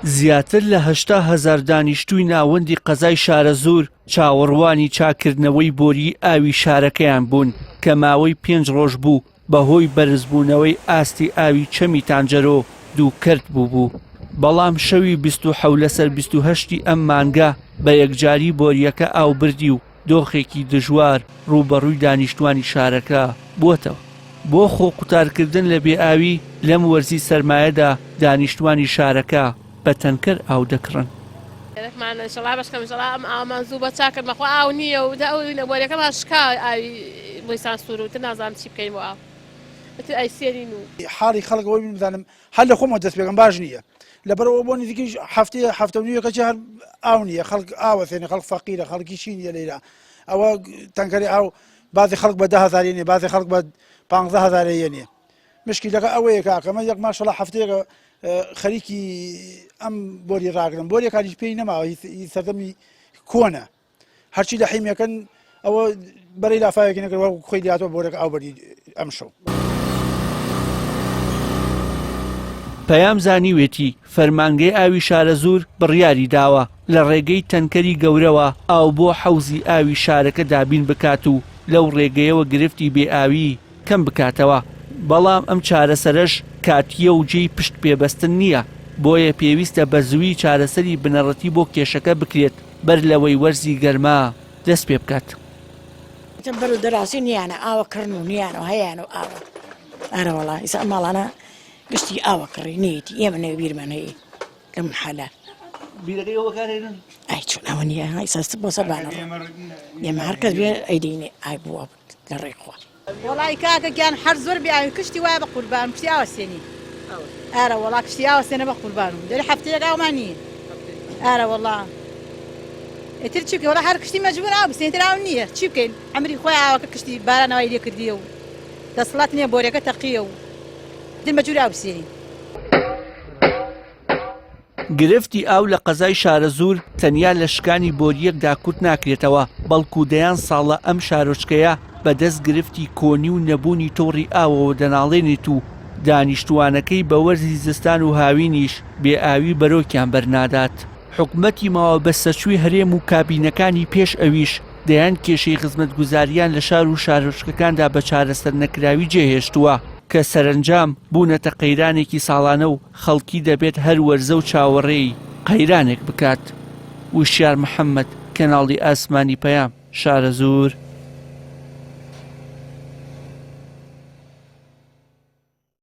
زیاتر لە 800,000 دانیشتووی ناوەندی قەزای شارەزور چاوەڕوانی چاکردنەوەی بۆری ئاوی شارەکەیان بوون کە ماوەی 5 ڕۆژ بوو بەهۆی بەرزبوونەوەی ئاستی ئاوی چەمی تانجەرۆ دووکرد بوو. بەڵام شەوی 27 لەسەر 28 ئەم مانگە بە یەکجاری بۆریەکە ئاوبردی و دۆخێکی دژوار ڕوبەڕووی دانیشتوانی شارەکە بووەتەوە. بۆ خۆ قوتارکردن لە بێئاوی لەم وەرزی سەرمایەدا دانیشتوانی شارەکە بە تەنکەر ئاو دەکڕن. ئێرەکمانشڵا بەشکەم ئەم ئامان زوو بە چاکرد بەخوا ئاو نییە و بۆریەکە باشکا ئاوی بۆی سانسور و تر نازانم چی بکەین بۆ ئاو ئەی سێرین و حاڵی خەڵکەوەی بزانم هەر لە خۆمەوە دەست پێکەم باش نییە لەبەرەوە بۆ نزیکیش هەفتە و نیوەکەی هەر ئاو نییە خەڵک ئاوەسێنێ خەڵک فەقیرە خەڵکی چی نییە لێرە ئەوە تەنکەری ئاو بازی خەڵک بە 10,000 یێنێ بازی خەڵک بە 15,000 یێنێ مشکلەکە ئەوەیە کاکەمە یەک ماشەڵڵا هەفتەیەکە خەریکی ئەم بۆری ڕاگرم بۆریەکانیش پێی نەماوە هی سەردەمی کۆنە هەرچی لە حیمەکەن ئەوە بەرەی لافاوێکی نەکرد وەکو خۆی داتەوە بۆرەکە ئاوبەری ئەم شەو. پەیام زانیوێتی فەرمانگەی ئاوی شارەزور بڕیاری داوە لە ڕێگەی تەنکەری گەورەوە ئاو بۆ حەوزی ئاوی شارەکە دابین بکات و لەو ڕێگەیەوە گرفتی بێئاوی کەم بکاتەوە. بەڵام ئەم چارەسەرش کاتیە و جێی پشت پێبەستن نییە بۆیە پێویستە بە زووی چارەسەری بنەڕەتی بۆ کێشەکە بکرێت بەر لەوەی وەرزی گەرما دەست پێ بکات. بەر دەراسی نیانە ئاوەکردن و نیانەوە هەیەیان و ئاوە ئارە وەڵا ئیسا ماڵانە گشتی ئاوە کڕی نیەتی ئێمە نەوە بیرمان هەیە لەم حالە بیرەکەیەوەکارێنن ئای چۆن ئەوە نییە ئیساست بۆ سەربانە ئێمە هەرکەس بێ ئەیدینێ ئای بووە لە ڕێخوا وڵی کاکەگیان هەر زۆر بیاوی کشتی وایە بە قوربان کشتی ئاوەسێنی ئارە وڵا کشتی ئاوەسێنە بە قوربان و دەری هەفتەیەک ئاومان نییە ئارە وەڵا ئێتر چی بکەین وەڵا هەر کشتی مەجبور ئاو بسێنێت ئاو نییە چی بکەین ئەمری خۆی ئاوەکە کشتی بارانەوەی لێ کردیە و دەسەڵات نییە بۆریەکە تەقیە و دل مەجبور ئاو بسێنین. گرفتی ئاو لە قەزای شارەزور تەنیا لە شکانی بۆریەکدا کورت ناکرێتەوە بەڵکو دەیان ساڵە ئەم شارۆچکەیە بەدەست گرفتی کۆنی و نەبوونی تۆڕی ئاوەوە دەناڵێنێت و دانیشتوانەکەی بە وەرزی زستان و هاوینیش بێئاوی بەرۆکیان بەرنادات. حکومەتی ماوە بەستەچووی هەرێم و کابینەکانی پێش ئەویش دەیان کێشەی خزمەتگوزاریان لە شار و شارۆچکەکاندا بە چارەسەر نەکراوی جێهێشتووە کە سەرنجام بوونەتە قەیرانێکی ساڵانە و خەڵکی دەبێت هەر وەرزە و چاوەڕێی قەیرانێک بکات. وشیار محەممەد کەناڵی ئاسمانی پەیام شارەزور.